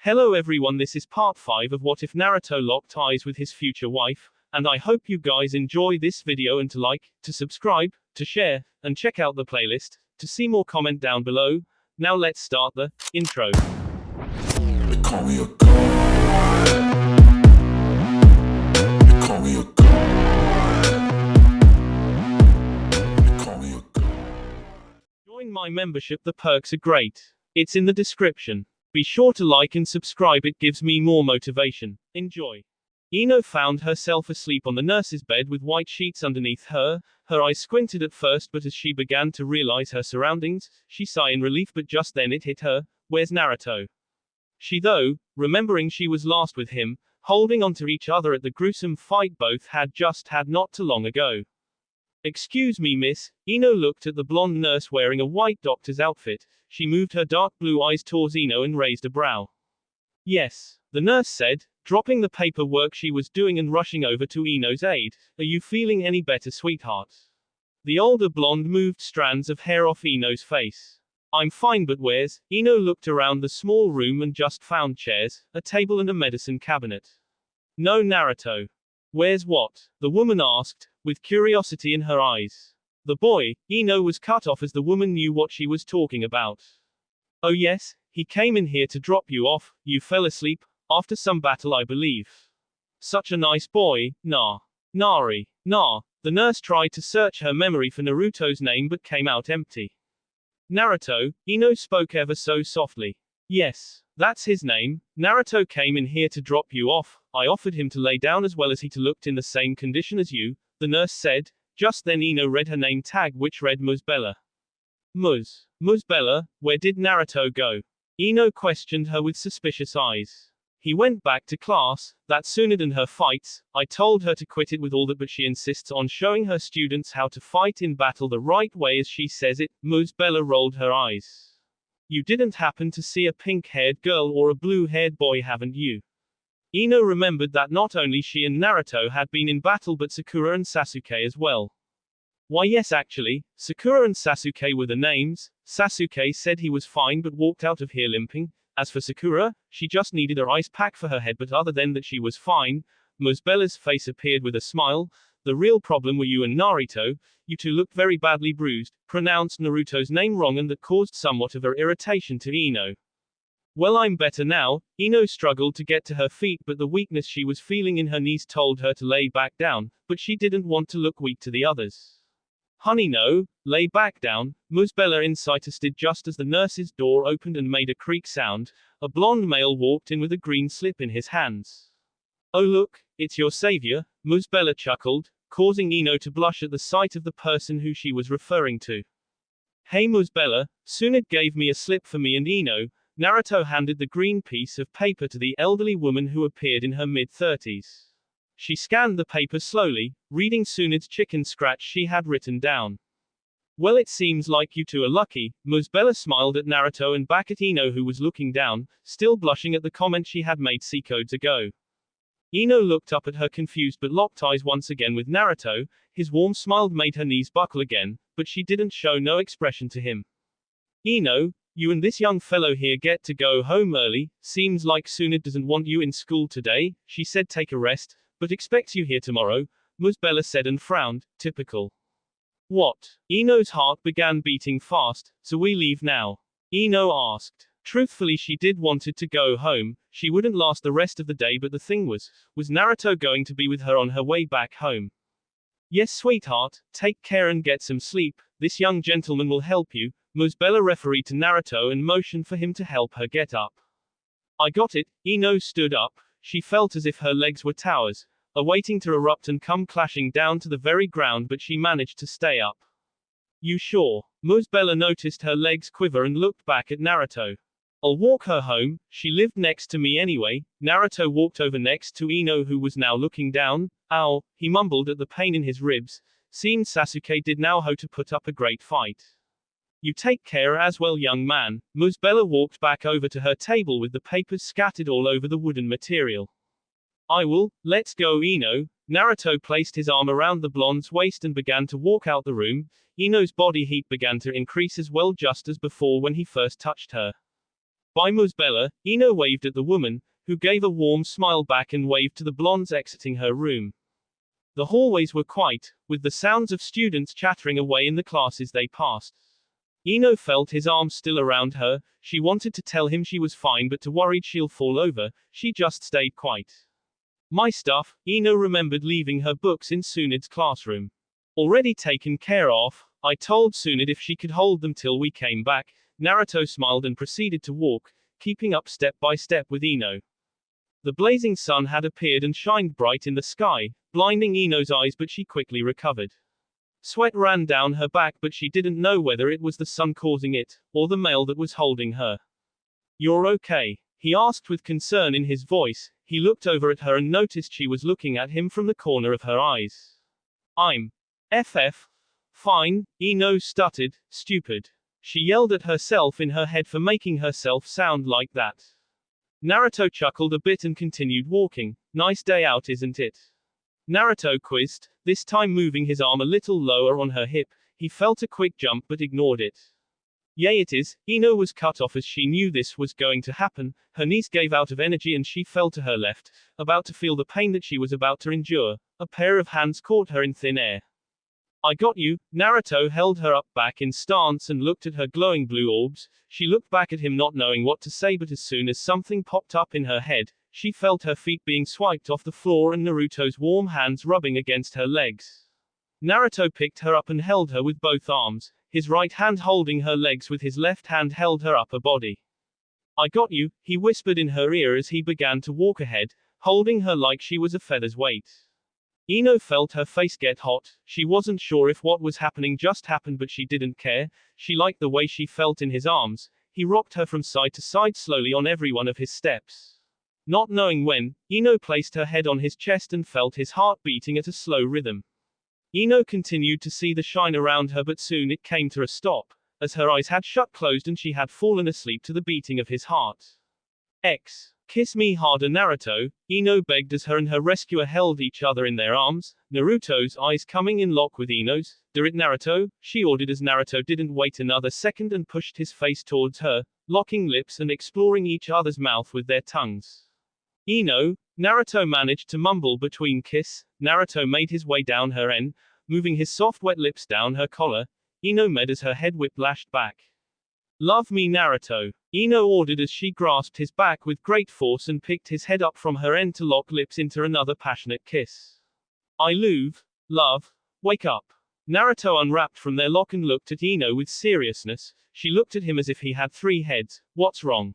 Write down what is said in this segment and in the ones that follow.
Hello everyone, this is part 5 of What If Naruto Locked Eyes with His Future Wife, and I hope you guys enjoy this video and to like, to subscribe, to share, and check out the playlist, to see more comment down below. Now let's start the intro. They call me a god. They call me a god. They call me a god. Join my membership, the perks are great. It's in the description. Be sure to like and subscribe, it gives me more motivation. Enjoy. Ino found herself asleep on the nurse's bed with white sheets underneath her. Her eyes squinted at first, but as she began to realize her surroundings, she sighed in relief, but just then it hit her. Where's Naruto? She though, remembering she was last with him, holding onto each other at the gruesome fight both had just had not too long ago. Excuse me, miss. Ino looked at the blonde nurse wearing a white doctor's outfit. She moved her dark blue eyes towards Ino and raised a brow. Yes, the nurse said, dropping the paperwork she was doing and rushing over to Ino's aid. Are you feeling any better, sweetheart? The older blonde moved strands of hair off Ino's face. I'm fine, but where's? Ino looked around the small room and just found chairs, a table and a medicine cabinet. No Naruto. Where's what? The woman asked, with curiosity in her eyes. The boy, Ino was cut off as the woman knew what she was talking about. Oh yes, he came in here to drop you off. You fell asleep, after some battle I believe. Such a nice boy, nah. Nari. Nah. The nurse tried to search her memory for Naruto's name but came out empty. Naruto, Ino spoke ever so softly. Yes, that's his name. Naruto came in here to drop you off. I offered him to lay down as well as he to looked in the same condition as you, the nurse said. Just then Ino read her name tag, which read Muzbella. Muzbella, where did Naruto go? Ino questioned her with suspicious eyes. He went back to class, that's sooner than her fights. I told her to quit it with all that, but she insists on showing her students how to fight in battle the right way as she says it. Muzbella rolled her eyes. You didn't happen to see a pink-haired girl or a blue-haired boy, haven't you? Ino remembered that not only she and Naruto had been in battle but Sakura and Sasuke as well. Why yes, actually, Sakura and Sasuke were the names. Sasuke said he was fine but walked out of here limping. As for Sakura, she just needed a ice pack for her head, but other than that she was fine. Muzbella's face appeared with a smile. The real problem were you and Naruto. You two looked very badly bruised, pronounced Naruto's name wrong, and that caused somewhat of her irritation to Ino. Well, I'm better now. Ino struggled to get to her feet, but the weakness she was feeling in her knees told her to lay back down, but she didn't want to look weak to the others. Honey, no, lay back down. Muzbella insisted just as the nurse's door opened and made a creak sound. A blonde male walked in with a green slip in his hands. Oh look, it's your savior, Muzbella chuckled, causing Ino to blush at the sight of the person who she was referring to. Hey Muzbella, Tsunade gave me a slip for me and Ino. Naruto handed the green piece of paper to the elderly woman who appeared in her mid-30s. She scanned the paper slowly, reading Tsunade's chicken scratch she had written down. Well, it seems like you two are lucky. Muzbella smiled at Naruto and back at Ino, who was looking down, still blushing at the comment she had made seconds ago. Ino looked up at her confused but locked eyes once again with Naruto. His warm smile made her knees buckle again, but she didn't show no expression to him. Ino, you and this young fellow here get to go home early. Seems like Tsunade doesn't want you in school today. She said take a rest, but expects you here tomorrow. Muzbella said and frowned. Typical. What? Ino's heart began beating fast. So we leave now? Ino asked. Truthfully, she did wanted to go home. She wouldn't last the rest of the day, but the thing was Naruto going to be with her on her way back home? Yes, sweetheart, take care and get some sleep. This young gentleman will help you. Muzbella refereed to Naruto and motioned for him to help her get up. I got it. Ino stood up. She felt as if her legs were towers, awaiting to erupt and come clashing down to the very ground, but she managed to stay up. You sure? Muzbella noticed her legs quiver and looked back at Naruto. I'll walk her home. She lived next to me anyway. Naruto walked over next to Ino, who was now looking down. Ow, he mumbled at the pain in his ribs. Seeing Sasuke did now how to put up a great fight. You take care as well, young man. Muzbella walked back over to her table with the papers scattered all over the wooden material. I will. Let's go, Ino. Naruto placed his arm around the blonde's waist and began to walk out the room. Ino's body heat began to increase as well, just as before when he first touched her. Bye Bella, Ino waved at the woman, who gave a warm smile back and waved to the blondes exiting her room. The hallways were quiet, with the sounds of students chattering away in the classes they passed. Ino felt his arms still around her. She wanted to tell him she was fine, but worried she'll fall over, she just stayed quiet. My stuff, Ino remembered leaving her books in Sunid's classroom. Already taken care of. I told Sunid if she could hold them till we came back. Naruto smiled and proceeded to walk, keeping up step by step with Ino. The blazing sun had appeared and shined bright in the sky, blinding Ino's eyes, but she quickly recovered. Sweat ran down her back, but she didn't know whether it was the sun causing it, or the male that was holding her. You're okay? He asked with concern in his voice. He looked over at her and noticed she was looking at him from the corner of her eyes. I'm fine, Ino stuttered. Stupid. She yelled at herself in her head for making herself sound like that. Naruto chuckled a bit and continued walking. Nice day out, isn't it? Naruto quizzed, this time moving his arm a little lower on her hip. He felt a quick jump but ignored it. Yay it is. Ino was cut off as she knew this was going to happen. Her knees gave out of energy and she fell to her left, about to feel the pain that she was about to endure. A pair of hands caught her in thin air. I got you. Naruto held her up back in stance and looked at her glowing blue orbs. She looked back at him not knowing what to say, but as soon as something popped up in her head, she felt her feet being swiped off the floor and Naruto's warm hands rubbing against her legs. Naruto picked her up and held her with both arms, his right hand holding her legs with his left hand held her upper body. I got you, he whispered in her ear as he began to walk ahead, holding her like she was a feather's weight. Ino felt her face get hot. She wasn't sure if what was happening just happened, but she didn't care. She liked the way she felt in his arms. He rocked her from side to side slowly on every one of his steps. Not knowing when, Ino placed her head on his chest and felt his heart beating at a slow rhythm. Ino continued to see the shine around her, but soon it came to a stop, as her eyes had shut closed and she had fallen asleep to the beating of his heart. Kiss me harder, Naruto, Ino begged as her and her rescuer held each other in their arms, Naruto's eyes coming in lock with Ino's. Do it, Naruto, she ordered as Naruto didn't wait another second and pushed his face towards her, locking lips and exploring each other's mouth with their tongues. Ino, Naruto managed to mumble between kiss. Naruto made his way down her end, moving his soft wet lips down her collar. Ino med as her head whiplashed back. Love me, Naruto, Ino ordered as she grasped his back with great force and picked his head up from her end to lock lips into another passionate kiss. Love, wake up. Naruto unwrapped from their lock and looked at Ino with seriousness. She looked at him as if he had 3 heads. What's wrong?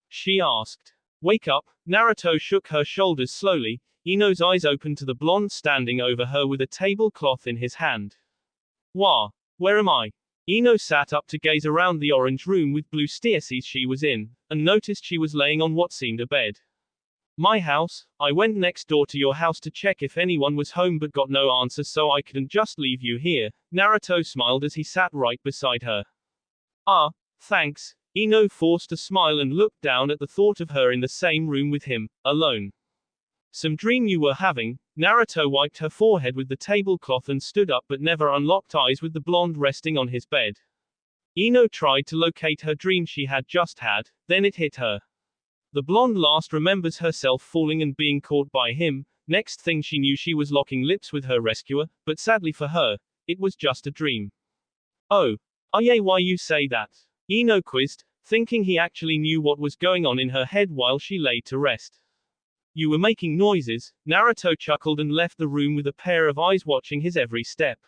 She asked. Wake up. Naruto shook her shoulders slowly. Ino's eyes opened to the blonde standing over her with a tablecloth in his hand. Where am I? Ino sat up to gaze around the orange room with blue staircases she was in, and noticed she was laying on what seemed a bed. My house. I went next door to your house to check if anyone was home but got no answer, so I couldn't just leave you here. Naruto smiled as he sat right beside her. Ah, thanks. Ino forced a smile and looked down at the thought of her in the same room with him, alone. Some dream you were having? Naruto wiped her forehead with the tablecloth and stood up but never unlocked eyes with the blonde resting on his bed. Ino tried to locate her dream she had just had, then it hit her. The blonde last remembers herself falling and being caught by him. Next thing she knew she was locking lips with her rescuer, but sadly for her, it was just a dream. Oh yeah, why you say that? Ino quizzed, thinking he actually knew what was going on in her head while she lay to rest. You were making noises. Naruto chuckled and left the room with a pair of eyes watching his every step.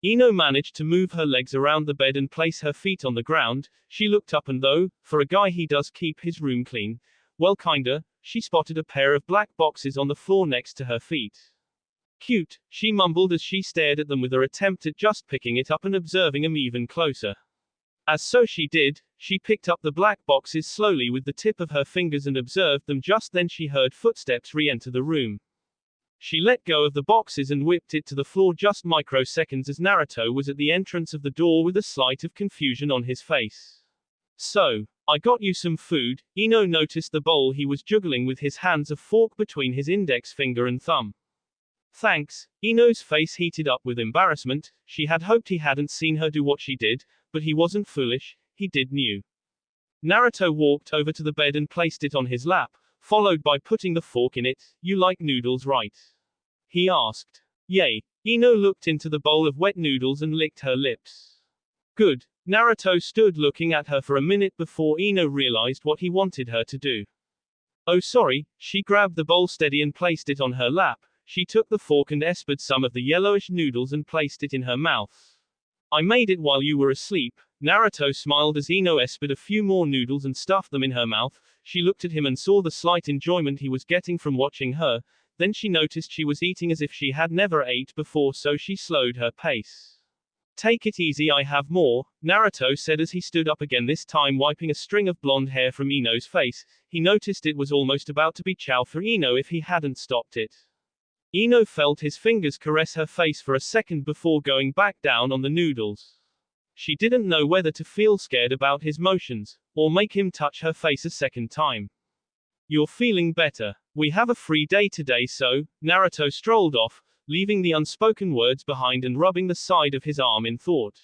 Ino managed to move her legs around the bed and place her feet on the ground. She looked up and though, for a guy he does keep his room clean, well kinda, she spotted a pair of black boxes on the floor next to her feet. Cute, she mumbled as she stared at them with her attempt at just picking it up and observing them even closer. As so she did, she picked up the black boxes slowly with the tip of her fingers and observed them. Just then she heard footsteps re-enter the room. She let go of the boxes and whipped it to the floor just microseconds as Naruto was at the entrance of the door with a slight of confusion on his face. So, I got you some food. Ino noticed the bowl he was juggling with his hands, a fork between his index finger and thumb. Thanks. Ino's face heated up with embarrassment. She had hoped he hadn't seen her do what she did, but he wasn't foolish, he did knew. Naruto walked over to the bed and placed it on his lap, followed by putting the fork in it. You like noodles, right? He asked. Yay. Ino looked into the bowl of wet noodles and licked her lips. Good. Naruto stood looking at her for a minute before Ino realized what he wanted her to do. Oh sorry, she grabbed the bowl steady and placed it on her lap. She took the fork and espered some of the yellowish noodles and placed it in her mouth. I made it while you were asleep. Naruto smiled as Ino espered a few more noodles and stuffed them in her mouth. She looked at him and saw the slight enjoyment he was getting from watching her. Then she noticed she was eating as if she had never ate before, so she slowed her pace. Take it easy, I have more, Naruto said as he stood up again, this time wiping a string of blonde hair from Ino's face. He noticed it was almost about to be chow for Ino if he hadn't stopped it. Ino felt his fingers caress her face for a second before going back down on the noodles. She didn't know whether to feel scared about his motions, or make him touch her face a second time. You're feeling better. We have a free day today, so, Naruto strolled off, leaving the unspoken words behind and rubbing the side of his arm in thought.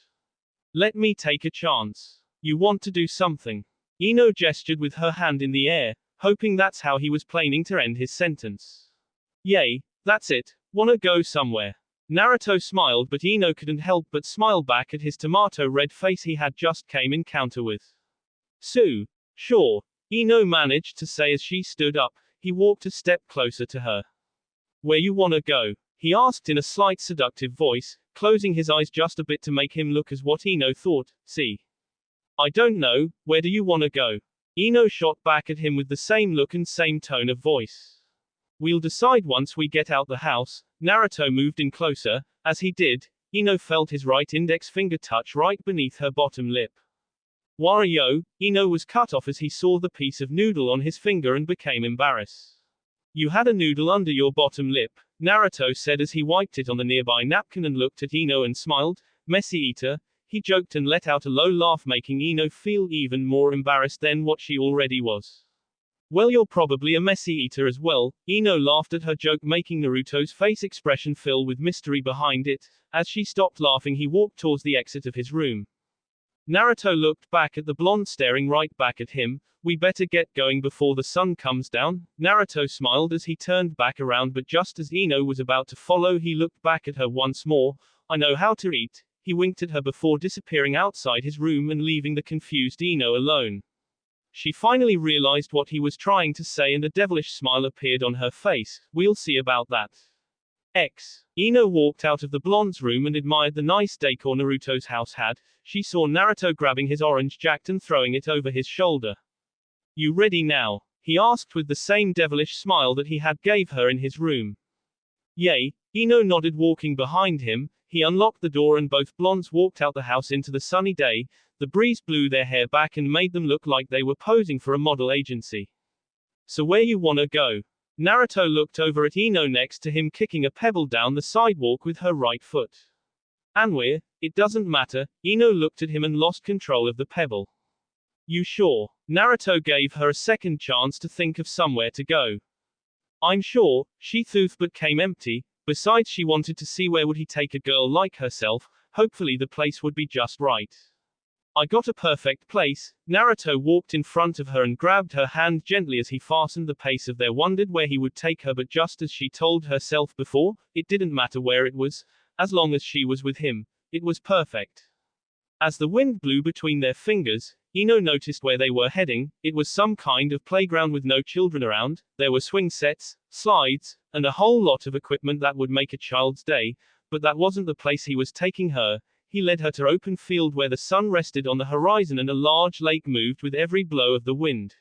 Let me take a chance. You want to do something? Ino gestured with her hand in the air, hoping that's how he was planning to end his sentence. Yay, that's it. Wanna go somewhere? Naruto smiled, but Ino couldn't help but smile back at his tomato-red face he had just came encounter with. Sure, Ino managed to say as she stood up. He walked a step closer to her. Where you wanna go? He asked in a slight seductive voice, closing his eyes just a bit to make him look as what Ino thought. See? I don't know, where do you wanna go? Ino shot back at him with the same look and same tone of voice. We'll decide once we get out the house. Naruto moved in closer. As he did, Ino felt his right index finger touch right beneath her bottom lip. Wario, Ino was cut off as he saw the piece of noodle on his finger and became embarrassed. You had a noodle under your bottom lip, Naruto said as he wiped it on the nearby napkin and looked at Ino and smiled. Messy eater, he joked and let out a low laugh, making Ino feel even more embarrassed than what she already was. Well, you're probably a messy eater as well. Ino laughed at her joke, making Naruto's face expression fill with mystery behind it. As she stopped laughing, he walked towards the exit of his room. Naruto looked back at the blonde staring right back at him. We better get going before the sun comes down. Naruto smiled as he turned back around, but just as Ino was about to follow, he looked back at her once more. I know how to eat. He winked at her before disappearing outside his room and leaving the confused Ino alone. She finally realized what he was trying to say and a devilish smile appeared on her face. We'll see about that. Ino walked out of the blonde's room and admired the nice decor Naruto's house had. She saw Naruto grabbing his orange jacket and throwing it over his shoulder. You ready now? He asked with the same devilish smile that he had gave her in his room. Yay, Ino nodded, walking behind him. He unlocked the door and both blondes walked out the house into the sunny day. The breeze blew their hair back and made them look like they were posing for a model agency. So where you wanna go? Naruto looked over at Ino next to him, kicking a pebble down the sidewalk with her right foot. Anwhere, it doesn't matter. Ino looked at him and lost control of the pebble. You sure? Naruto gave her a second chance to think of somewhere to go. I'm sure, she thought but came empty. Besides, she wanted to see where would he take a girl like herself. Hopefully the place would be just right. I got a perfect place. Naruto walked in front of her and grabbed her hand gently as he fastened the pace of their wondered where he would take her, but just as she told herself before, it didn't matter where it was, as long as she was with him, it was perfect. As the wind blew between their fingers, Ino noticed where they were heading. It was some kind of playground with no children around. There were swing sets, slides, and a whole lot of equipment that would make a child's day, but that wasn't the place he was taking her. He led her to open field where the sun rested on the horizon and a large lake moved with every blow of the wind.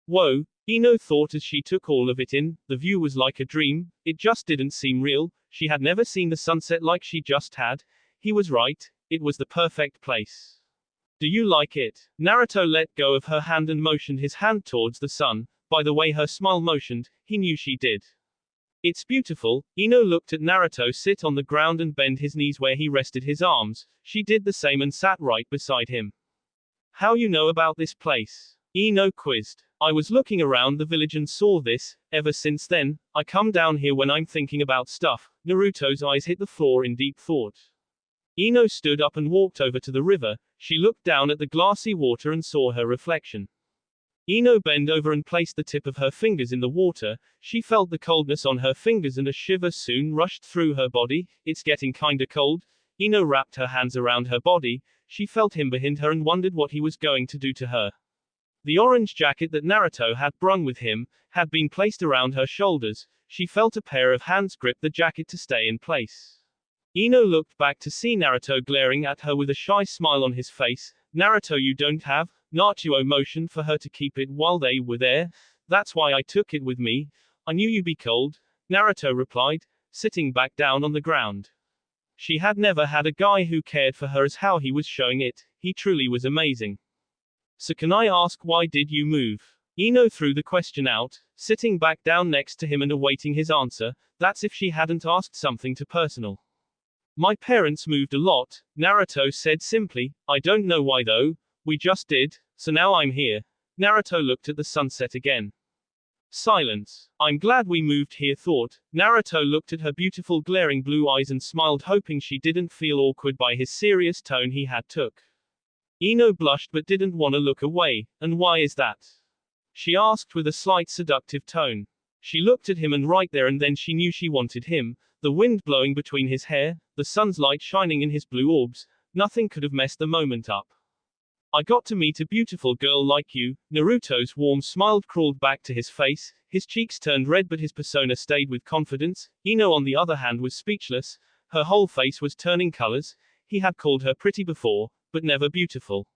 Whoa, Ino thought as she took all of it in. The view was like a dream. It just didn't seem real. She had never seen the sunset like she just had. He was right. It was the perfect place. Do you like it? Naruto let go of her hand and motioned his hand towards the sun. By the way her smile motioned, he knew she did. It's beautiful. Ino looked at Naruto sit on the ground and bend his knees where he rested his arms. She did the same and sat right beside him. How you know about this place? Ino quizzed. I was looking around the village and saw this. Ever since then, I come down here when I'm thinking about stuff. Naruto's eyes hit the floor in deep thought. Ino stood up and walked over to the river. She looked down at the glassy water and saw her reflection. Ino bent over and placed the tip of her fingers in the water. She felt the coldness on her fingers and a shiver soon rushed through her body. It's getting kinda cold. Ino wrapped her hands around her body. She felt him behind her and wondered what he was going to do to her. The orange jacket that Naruto had brung with him had been placed around her shoulders. She felt a pair of hands grip the jacket to stay in place. Ino looked back to see Naruto glaring at her with a shy smile on his face. Naruto, you don't have. Naruto motioned for her to keep it while they were there. That's why I took it with me. I knew you'd be cold. Naruto replied, sitting back down on the ground. She had never had a guy who cared for her as how he was showing it. He truly was amazing. So can I ask, why did you move? Ino threw the question out, sitting back down next to him and awaiting his answer. That's if she hadn't asked something too personal. My parents moved a lot, Naruto said simply. I don't know why though. We just did, so now I'm here. Naruto looked at the sunset again. Silence. I'm glad we moved here, thought. Naruto looked at her beautiful glaring blue eyes and smiled, hoping she didn't feel awkward by his serious tone he had took. Ino blushed but didn't want to look away. And why is that? She asked with a slight seductive tone. She looked at him and right there and then she knew she wanted him. The wind blowing between his hair, the sun's light shining in his blue orbs. Nothing could have messed the moment up. I got to meet a beautiful girl like you. Naruto's warm smile crawled back to his face. His cheeks turned red but his persona stayed with confidence. Ino on the other hand was speechless. Her whole face was turning colors. He had called her pretty before, but never beautiful.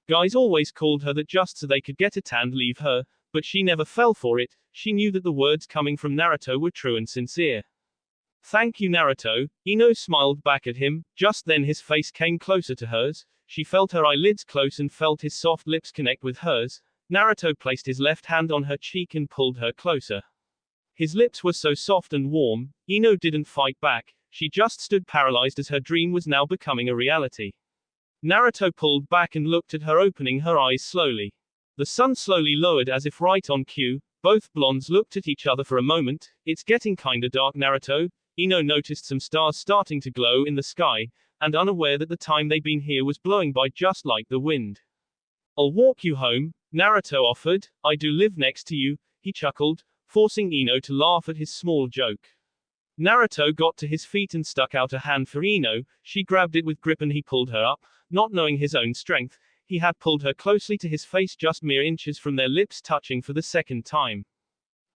Guys always called her that just so they could get a tan and leave her, but she never fell for it. She knew that the words coming from Naruto were true and sincere. Thank you, Naruto. Ino smiled back at him. Just then his face came closer to hers. She felt her eyelids close and felt his soft lips connect with hers. Naruto placed his left hand on her cheek and pulled her closer. His lips were so soft and warm. Ino didn't fight back. She just stood paralyzed as her dream was now becoming a reality. Naruto pulled back and looked at her, opening her eyes slowly. The sun slowly lowered as if right on cue. Both blondes looked at each other for a moment. It's getting kinda dark, Naruto. Ino noticed some stars starting to glow in the sky, and unaware that the time they'd been here was blowing by just like the wind. I'll walk you home, Naruto offered. I do live next to you, he chuckled, forcing Ino to laugh at his small joke. Naruto got to his feet and stuck out a hand for Ino. She grabbed it with grip and he pulled her up. Not knowing his own strength, he had pulled her closely to his face, just mere inches from their lips touching for the second time.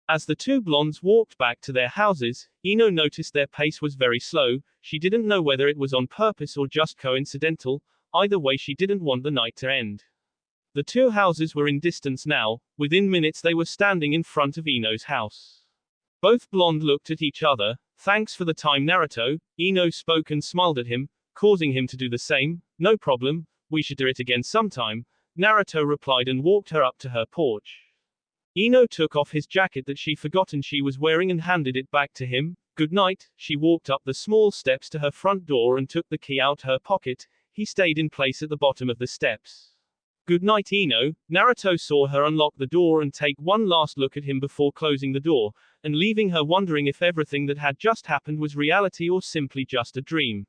As the two blondes walked back to their houses, Ino noticed their pace was very slow. She didn't know whether it was on purpose or just coincidental. Either way, she didn't want the night to end. The two houses were in distance now. Within minutes they were standing in front of Ino's house. Both blonde looked at each other. Thanks for the time, Naruto. Ino spoke and smiled at him, causing him to do the same. No problem. We should do it again sometime. Naruto replied and walked her up to her porch. Ino took off his jacket that she forgotten she was wearing and handed it back to him. Good night. She walked up the small steps to her front door and took the key out her pocket. He stayed in place at the bottom of the steps. Good night, Ino. Naruto saw her unlock the door and take one last look at him before closing the door, and leaving her wondering if everything that had just happened was reality or simply just a dream.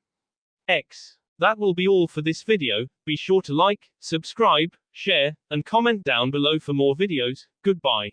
That will be all for this video. Be sure to like, subscribe, share, and comment down below for more videos. Goodbye.